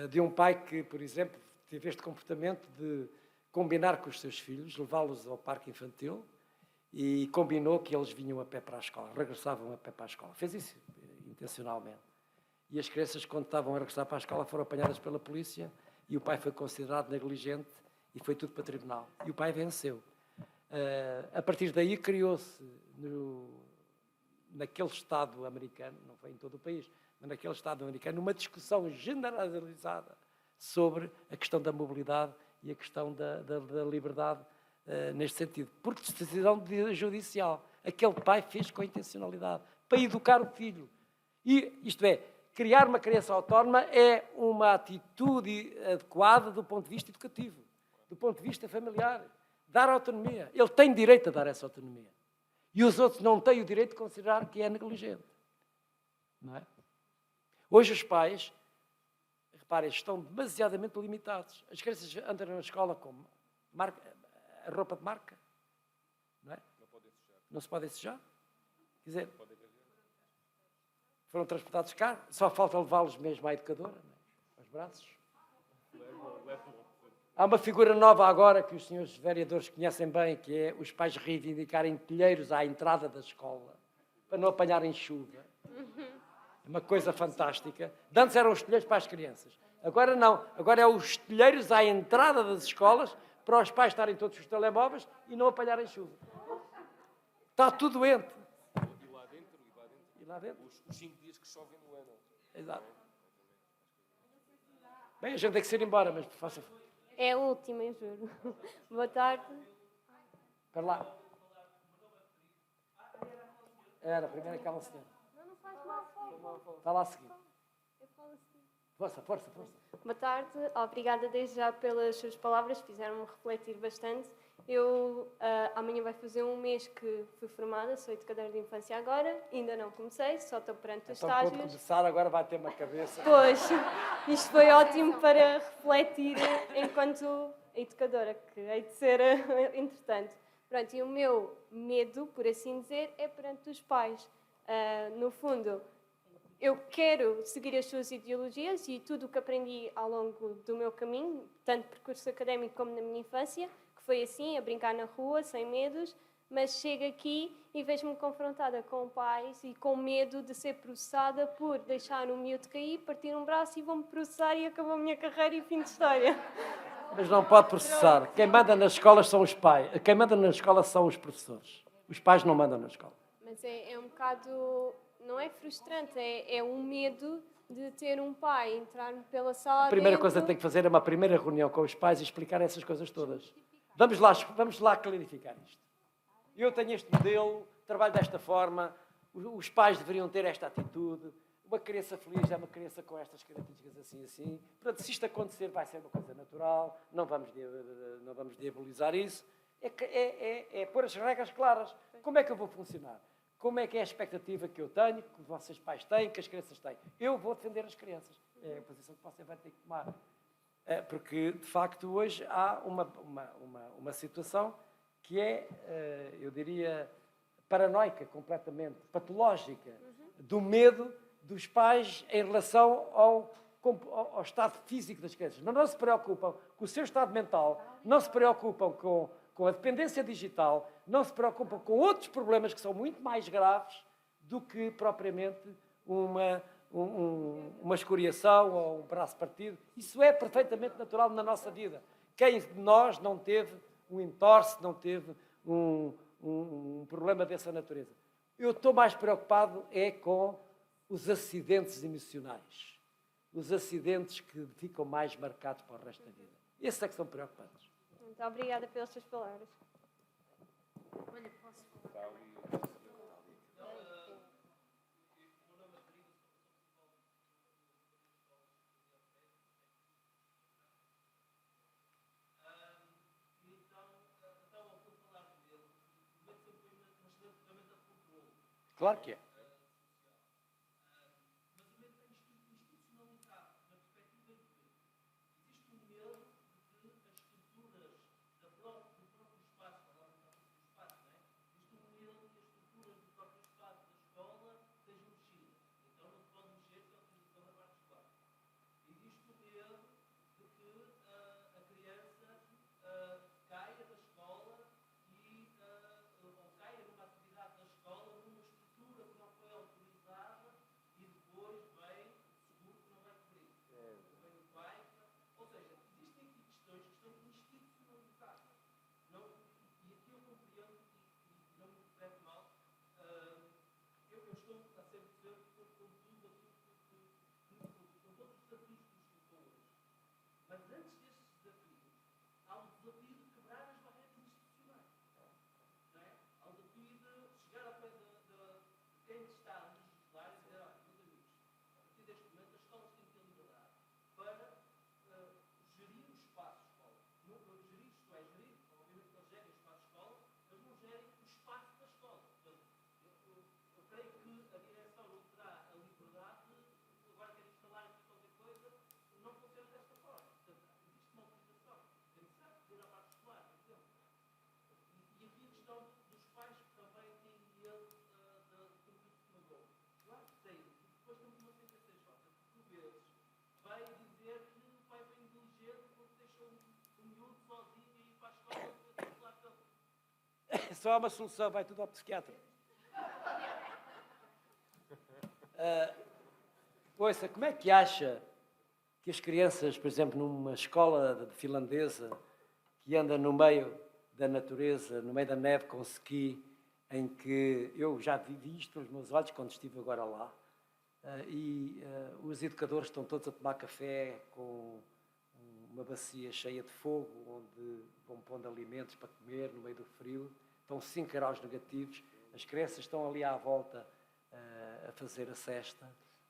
de um pai que, por exemplo, teve este comportamento de combinar com os seus filhos, levá-los ao parque infantil e combinou que eles vinham a pé para a escola, regressavam a pé para a escola. Fez isso intencionalmente. E as crianças, quando estavam a regressar para a escola, foram apanhadas pela polícia e o pai foi considerado negligente E foi tudo para tribunal. E o pai venceu. A partir daí criou-se, naquele Estado americano, não foi em todo o país, mas naquele Estado americano, uma discussão generalizada sobre a questão da mobilidade e a questão da liberdade neste sentido. Por decisão judicial. Aquele pai fez com intencionalidade, para educar o filho. E, isto é, criar uma criança autónoma é uma atitude adequada do ponto de vista educativo, do ponto de vista familiar. Dar autonomia. Ele tem direito a dar essa autonomia. E os outros não têm o direito de considerar que é negligente. Não é? Hoje os pais, reparem, estão demasiadamente limitados. As crianças andam na escola com a roupa de marca. Não é? Não se podem sujar. Quer dizer, foram transportados cá, só falta levá-los mesmo à educadora, não é? Aos braços. Há uma figura nova agora que os senhores vereadores conhecem bem, que é os pais reivindicarem telheiros à entrada da escola, para não apanharem chuva. É uma coisa fantástica. Antes eram os telheiros para as crianças. Agora não. Agora é os telheiros à entrada das escolas, para os pais estarem todos os telemóveis e não apanharem chuva. Está tudo doente. E lá dentro? Os 5 dias que chovem no ano. Exato. Bem, a gente tem que ir embora, mas faça... É a última, eu juro. Boa tarde. Para lá. Era, primeiro aquela senhora. Não faz mal. Está lá a seguir. Eu falo assim. Força, força, força. Boa tarde. Obrigada desde já pelas suas palavras. Fizeram-me refletir bastante. Eu amanhã vai fazer um mês que fui formada. Sou educadora de infância agora. Ainda não comecei. Só estou perante os Então, quando estágios. começar, agora vai ter uma cabeça. Pois, isto foi ótimo para refletir enquanto educadora, que hei de ser entretanto. Pronto, e o meu medo, por assim dizer, é perante os pais. No fundo, eu quero seguir as suas ideologias e tudo o que aprendi ao longo do meu caminho, tanto percurso académico como na minha infância, que foi assim, a brincar na rua, sem medos, mas chego aqui e vejo-me confrontada com pais e com medo de ser processada por deixar um miúdo cair, partir um braço e vão-me processar e acabou a minha carreira e fim de história. Mas não pode processar. Quem manda nas escolas são os pais. Quem manda na escola são os professores. Os pais não mandam na escola. Mas é um bocado, não é frustrante, é um medo de ter um pai entrar pela sala A primeira dentro. coisa que tem que fazer é uma primeira reunião com os pais e explicar essas coisas todas. Vamos lá clarificar isto. Eu tenho este modelo, trabalho desta forma, os pais deveriam ter esta atitude, uma criança feliz é uma criança com estas características assim, assim. Portanto, se isto acontecer, vai ser uma coisa natural, não vamos diabolizar isso. É pôr as regras claras. Como é que eu vou funcionar? Como é que é a expectativa que eu tenho, que vocês pais têm, que as crianças têm? Eu vou defender as crianças. É a posição que você vai ter que tomar. Porque, de facto, hoje há uma situação que é, eu diria, paranoica completamente, patológica, do medo dos pais em relação ao estado físico das crianças. Não se preocupam com o seu estado mental, não se preocupam com a dependência digital, não se preocupam com outros problemas que são muito mais graves do que propriamente uma escoriação ou um braço partido. Isso é perfeitamente natural na nossa vida. Quem de nós não teve um entorse, não teve um problema dessa natureza? Eu estou mais preocupado com os acidentes emocionais. Os acidentes que ficam mais marcados para o resto da vida. Esses é que são preocupantes. Muito obrigada pelas suas palavras. Claro que é. só há uma solução, vai tudo ao psiquiatra. Ouça, como é que acha que as crianças, por exemplo, numa escola finlandesa, que anda no meio da natureza, no meio da neve com ski, em que eu já vi isto com os meus olhos quando estive agora lá, os educadores estão todos a tomar café com uma bacia cheia de fogo, onde vão pondo alimentos para comer no meio do frio, estão 5 graus negativos, as crianças estão ali à volta a fazer a cesta,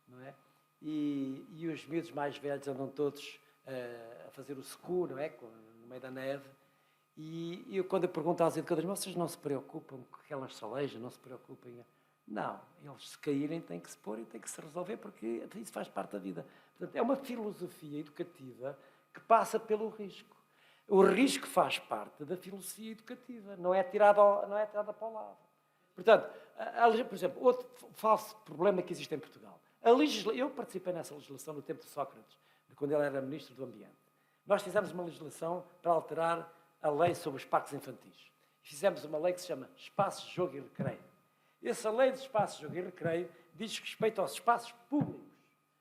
não é? E os miúdos mais velhos andam todos a fazer o secu, não é? No meio da neve. E eu, quando eu pergunto aos educadores, vocês não se preocupam com aquelas salejas, não se preocupem? Não, eles se caírem têm que se pôr e têm que se resolver, porque isso faz parte da vida. Portanto, é uma filosofia educativa que passa pelo risco. O risco faz parte da filosofia educativa, não é tirada para o lado. Portanto, por exemplo, outro falso problema que existe em Portugal. Eu participei nessa legislação no tempo de Sócrates, quando ele era Ministro do Ambiente. Nós fizemos uma legislação para alterar a lei sobre os parques infantis. Fizemos uma lei que se chama Espaços de Jogo e Recreio. Essa lei de espaços de jogo e recreio diz respeito aos espaços públicos,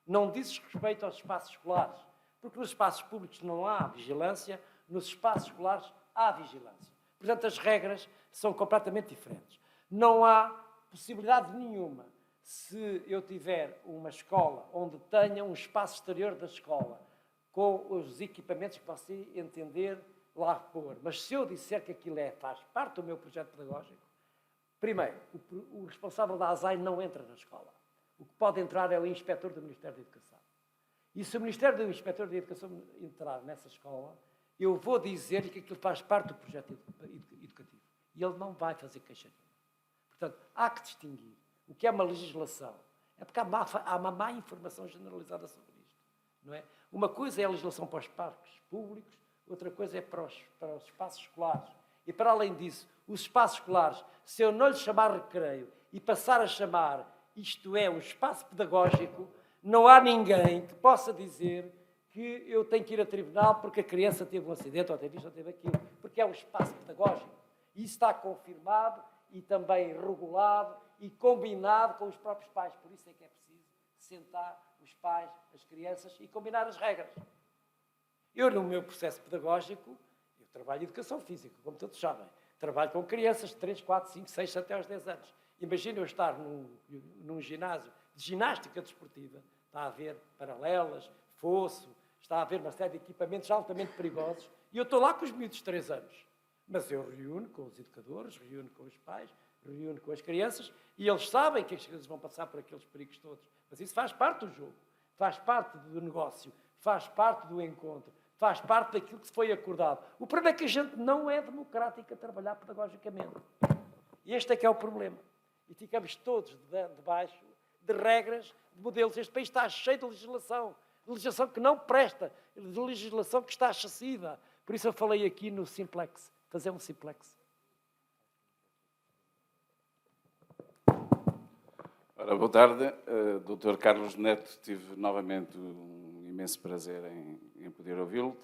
não diz respeito aos espaços escolares, porque nos espaços públicos não há vigilância, nos espaços escolares há vigilância. Portanto, as regras são completamente diferentes. Não há possibilidade nenhuma, se eu tiver uma escola onde tenha um espaço exterior da escola, com os equipamentos que você entender lá pôr, mas se eu disser que aquilo faz parte do meu projeto pedagógico, primeiro, o responsável da ASAI não entra na escola. O que pode entrar é o inspetor do Ministério da Educação. E se o Ministério do Inspetor da Educação entrar nessa escola, eu vou dizer-lhe que aquilo faz parte do projeto educativo. E ele não vai fazer queixa nenhuma. Portanto, há que distinguir o que é uma legislação. É porque há uma má informação generalizada sobre isto. Não é? Uma coisa é a legislação para os parques públicos, outra coisa é para os espaços escolares. E, para além disso, os espaços escolares, se eu não lhes chamar recreio e passar a chamar, isto é, um espaço pedagógico, não há ninguém que possa dizer que eu tenho que ir a tribunal porque a criança teve um acidente, ou teve isto, ou teve aquilo, porque é um espaço pedagógico. E isso está confirmado e também regulado e combinado com os próprios pais. Por isso é que é preciso sentar os pais, as crianças e combinar as regras. Eu, no meu processo pedagógico, eu trabalho em educação física, como todos sabem. Trabalho com crianças de 3, 4, 5, 6, até aos 10 anos. Imagina eu estar num ginásio de ginástica desportiva, está a haver paralelas, fosso, está a haver uma série de equipamentos altamente perigosos, e eu estou lá com os miúdos de 3 anos. Mas eu reúno com os educadores, reúno com os pais, reúno com as crianças, e eles sabem que as crianças vão passar por aqueles perigos todos. Mas isso faz parte do jogo, faz parte do negócio, faz parte do encontro, faz parte daquilo que foi acordado. O problema é que a gente não é democrática a trabalhar pedagogicamente. E este é que é o problema. E ficamos todos debaixo de regras, de modelos. Este país está cheio de legislação que não presta, de legislação que está excessiva. Por isso eu falei aqui no simplex, fazer um simplex. Ora, boa tarde. Dr. Carlos Neto, tive novamente um imenso prazer em poder ouvi-lo.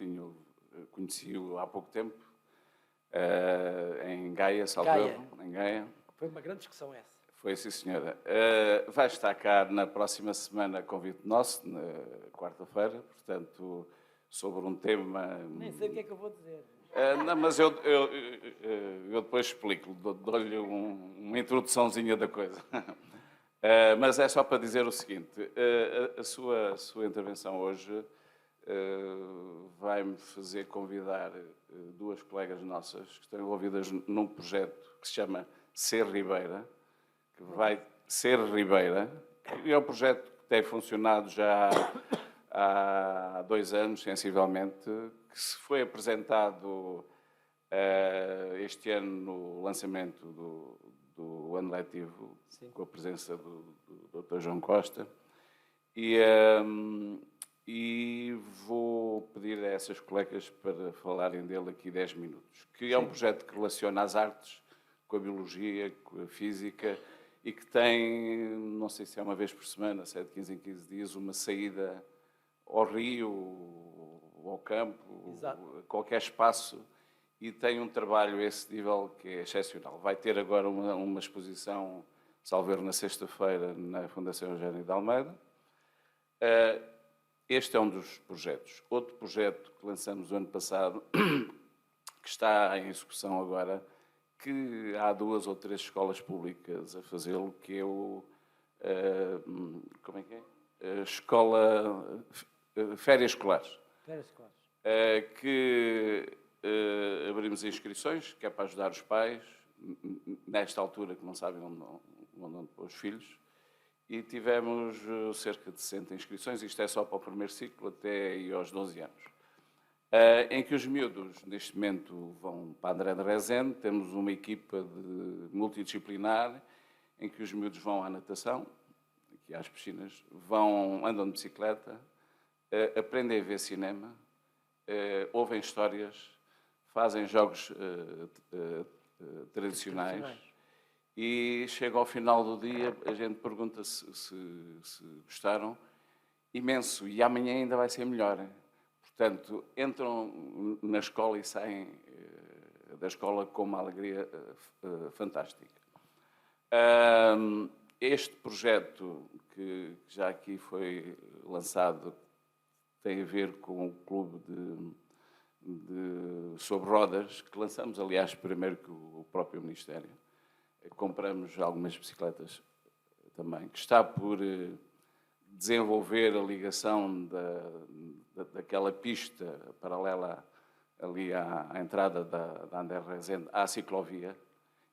Conheci-o há pouco tempo, em Gaia, salvo erro, em Gaia. Foi uma grande discussão essa. Foi, sim, senhora. Vai estar cá na próxima semana, convite nosso, na quarta-feira, portanto, sobre um tema... Nem sei o que é que eu vou dizer. Não, mas eu depois explico, dou-lhe uma introduçãozinha da coisa. Mas é só para dizer o seguinte, a sua intervenção hoje vai-me fazer convidar 2 colegas nossas que estão envolvidas num projeto que se chama Ser Ribeira, que vai Ser Ribeira, que é um projeto que tem funcionado já há 2 anos, sensivelmente, que se foi apresentado este ano no lançamento do ano letivo, sim, com a presença do Dr. João Costa, e vou pedir a essas colegas para falarem dele aqui 10 minutos, que é um projeto que relaciona as artes com a biologia, com a física, e que tem, não sei se é uma vez por semana, se é de 15 em 15 dias, uma saída ao rio, ao campo, a qualquer espaço, e tem um trabalho a esse nível que é excepcional. Vai ter agora uma exposição, salvo erro, na sexta-feira, na Fundação Eugénio de Almeida. Este é um dos projetos. Outro projeto que lançamos o ano passado, que está em execução agora, que há 2 ou 3 escolas públicas a fazê-lo, que é o... como é que é? Escola... Férias Escolares. Férias escolares. Que abrimos inscrições, que é para ajudar os pais, nesta altura que não sabem onde pôr os filhos, e tivemos cerca de 60 inscrições, isto é só para o primeiro ciclo, até aí aos 12 anos. Em que os miúdos, neste momento, vão para André de Rezende, temos uma equipa multidisciplinar, em que os miúdos vão à natação, aqui às piscinas, andam de bicicleta, aprendem a ver cinema, ouvem histórias, fazem jogos tradicionais e chega ao final do dia, a gente pergunta se gostaram, imenso, e amanhã ainda vai ser melhor. Portanto, entram na escola e saem da escola com uma alegria fantástica. Este projeto que já aqui foi lançado tem a ver com o clube sobre rodas, que lançamos, aliás, primeiro que o próprio Ministério. Compramos algumas bicicletas também, que está por desenvolver a ligação daquela pista paralela ali à entrada da André Rezende à ciclovia,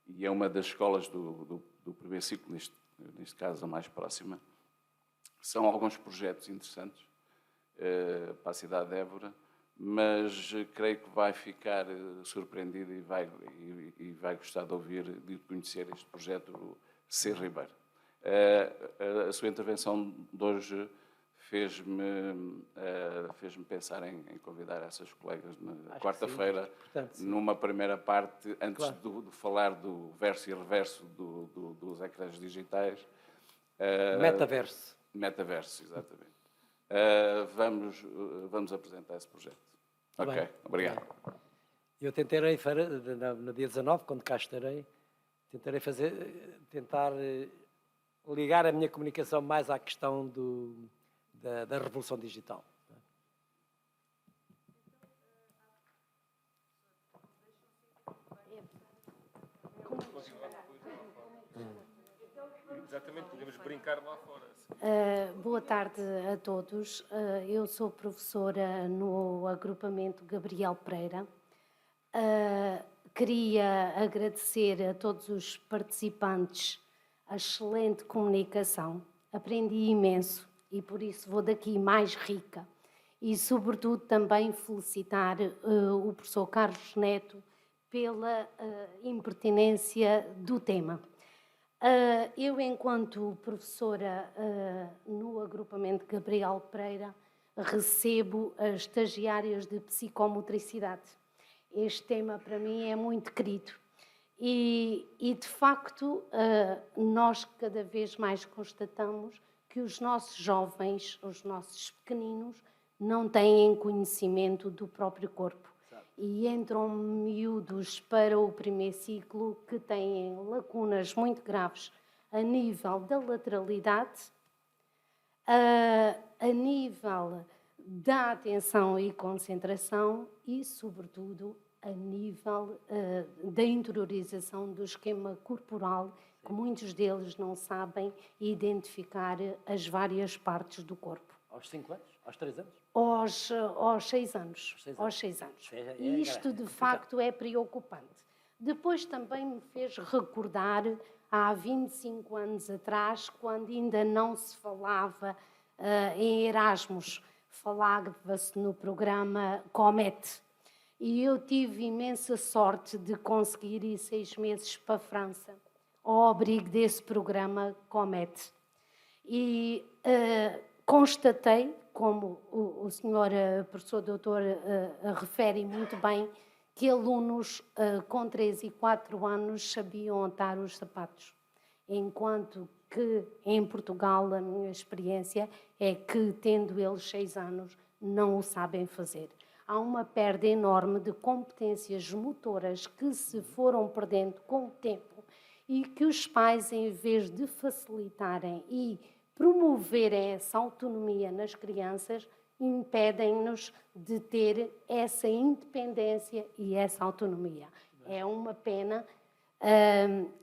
e é uma das escolas do primeiro ciclo, neste caso a mais próxima. São alguns projetos interessantes para a cidade de Évora, mas creio que vai ficar surpreendido e vai gostar de ouvir, de conhecer este projeto Ser Ribeiro. A sua intervenção de hoje fez-me pensar em convidar essas colegas na quarta-feira, numa primeira parte, antes de falar do verso e reverso dos ecrãs digitais. Metaverso. Metaverso, exatamente. Vamos apresentar esse projeto. Ok, Bem, obrigado. Eu tentarei, no dia 19, quando cá estarei, tentar ligar a minha comunicação mais à questão da revolução digital. Exatamente, podemos brincar lá fora. Boa tarde a todos. Eu sou professora no agrupamento Gabriel Pereira. Queria agradecer a todos os participantes a excelente comunicação. Aprendi imenso e por isso vou daqui mais rica. E, sobretudo, também felicitar o professor Carlos Neto pela impertinência do tema. Eu, enquanto professora no agrupamento Gabriel Pereira, recebo as estagiárias de psicomotricidade. Este tema, para mim, é muito querido. E de facto, nós cada vez mais constatamos que os nossos jovens, os nossos pequeninos, não têm conhecimento do próprio corpo. E entram miúdos para o primeiro ciclo que têm lacunas muito graves a nível da lateralidade, a nível da atenção e concentração e, sobretudo, a nível da interiorização do esquema corporal, que muitos deles não sabem identificar as várias partes do corpo. Aos 5 anos? Aos 3 anos? Aos 6 anos. Aos 6 anos. E isto, de facto, é preocupante. Depois também me fez recordar, há 25 anos atrás, quando ainda não se falava em Erasmus, falava-se no programa Comet. E eu tive imensa sorte de conseguir ir 6 meses para a França, ao abrigo desse programa Comet. E constatei, como o senhor professor doutor refere muito bem, que alunos com 3 e 4 anos sabiam atar os sapatos, enquanto que em Portugal a minha experiência é que, tendo eles 6 anos, não o sabem fazer. há uma perda enorme de competências motoras que se foram perdendo com o tempo e que os pais, em vez de facilitarem e promoverem essa autonomia nas crianças, impedem-nos de ter essa independência e essa autonomia. É uma pena.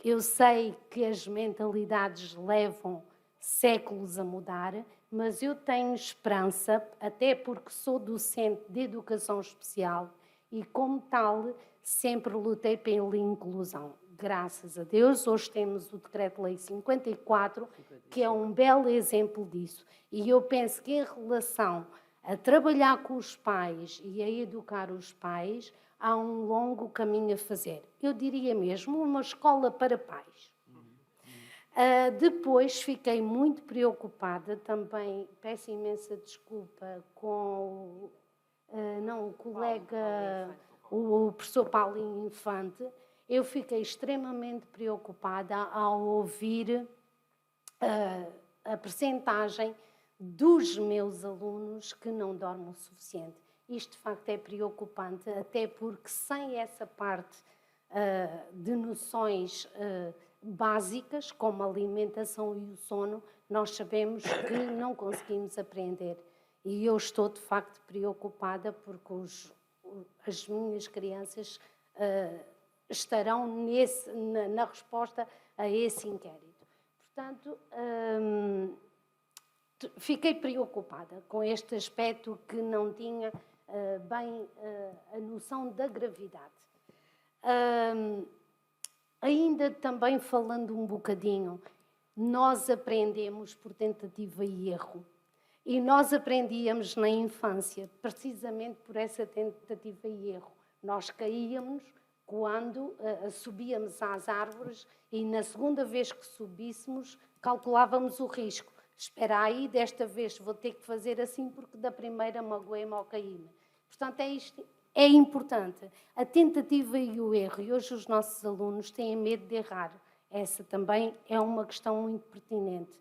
Eu sei que as mentalidades levam séculos a mudar, mas eu tenho esperança, até porque sou docente de educação especial e, como tal, sempre lutei pela inclusão. Graças a Deus, hoje temos o Decreto-Lei 54, que é um belo exemplo disso. E eu penso que, em relação a trabalhar com os pais e a educar os pais, há um longo caminho a fazer. Eu diria mesmo uma escola para pais. Depois fiquei muito preocupada também, peço imensa desculpa, com o colega, o professor Paulinho Infante. Eu fiquei extremamente preocupada ao ouvir a percentagem dos meus alunos que não dormem o suficiente. Isto, de facto, é preocupante, até porque sem essa parte de noções básicas, como a alimentação e o sono, nós sabemos que não conseguimos aprender. E eu estou, de facto, preocupada porque as minhas crianças estarão na resposta a esse inquérito. Portanto, fiquei preocupada com este aspecto que não tinha bem a noção da gravidade. Ainda também falando um bocadinho, nós aprendemos por tentativa e erro. E nós aprendíamos na infância, precisamente por essa tentativa e erro. Nós caíamos quando subíamos às árvores e na segunda vez que subíssemos calculávamos o risco. Espera aí, desta vez vou ter que fazer assim porque da primeira magoei-me ao cair-me. Portanto, é importante. A tentativa e o erro. E hoje os nossos alunos têm medo de errar. Essa também é uma questão muito pertinente.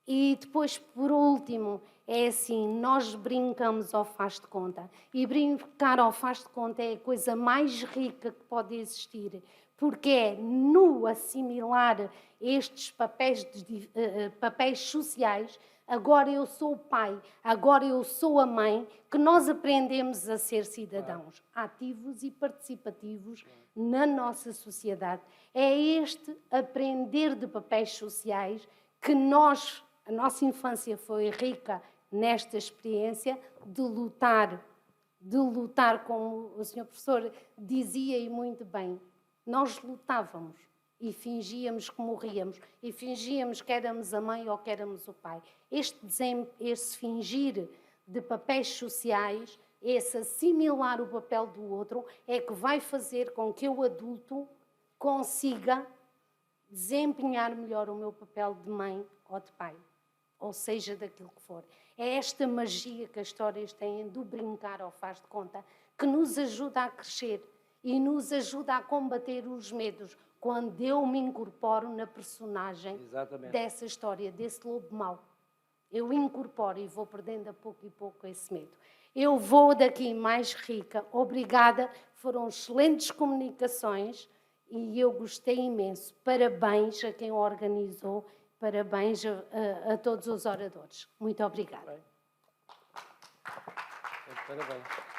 E depois, por último, é assim, nós brincamos ao faz de conta. E brincar ao faz de conta é a coisa mais rica que pode existir, porque é no assimilar estes papéis sociais, agora eu sou o pai, agora eu sou a mãe, que nós aprendemos a ser cidadãos ativos e participativos na nossa sociedade. É este aprender de papéis sociais que a nossa infância foi rica nesta experiência de lutar, como o senhor professor dizia e muito bem. Nós lutávamos e fingíamos que morríamos, e fingíamos que éramos a mãe ou que éramos o pai. Esse fingir de papéis sociais, esse assimilar o papel do outro, é que vai fazer com que eu, adulto, consiga desempenhar melhor o meu papel de mãe ou de pai, ou seja, daquilo que for. É esta magia que as histórias têm do brincar ao faz de conta que nos ajuda a crescer e nos ajuda a combater os medos quando eu me incorporo na personagem dessa história, desse lobo mau. Eu incorporo e vou perdendo a pouco e pouco esse medo. Eu vou daqui mais rica. Obrigada, foram excelentes comunicações e eu gostei imenso. Parabéns a quem organizou, parabéns a todos os oradores. Muito obrigada. Parabéns.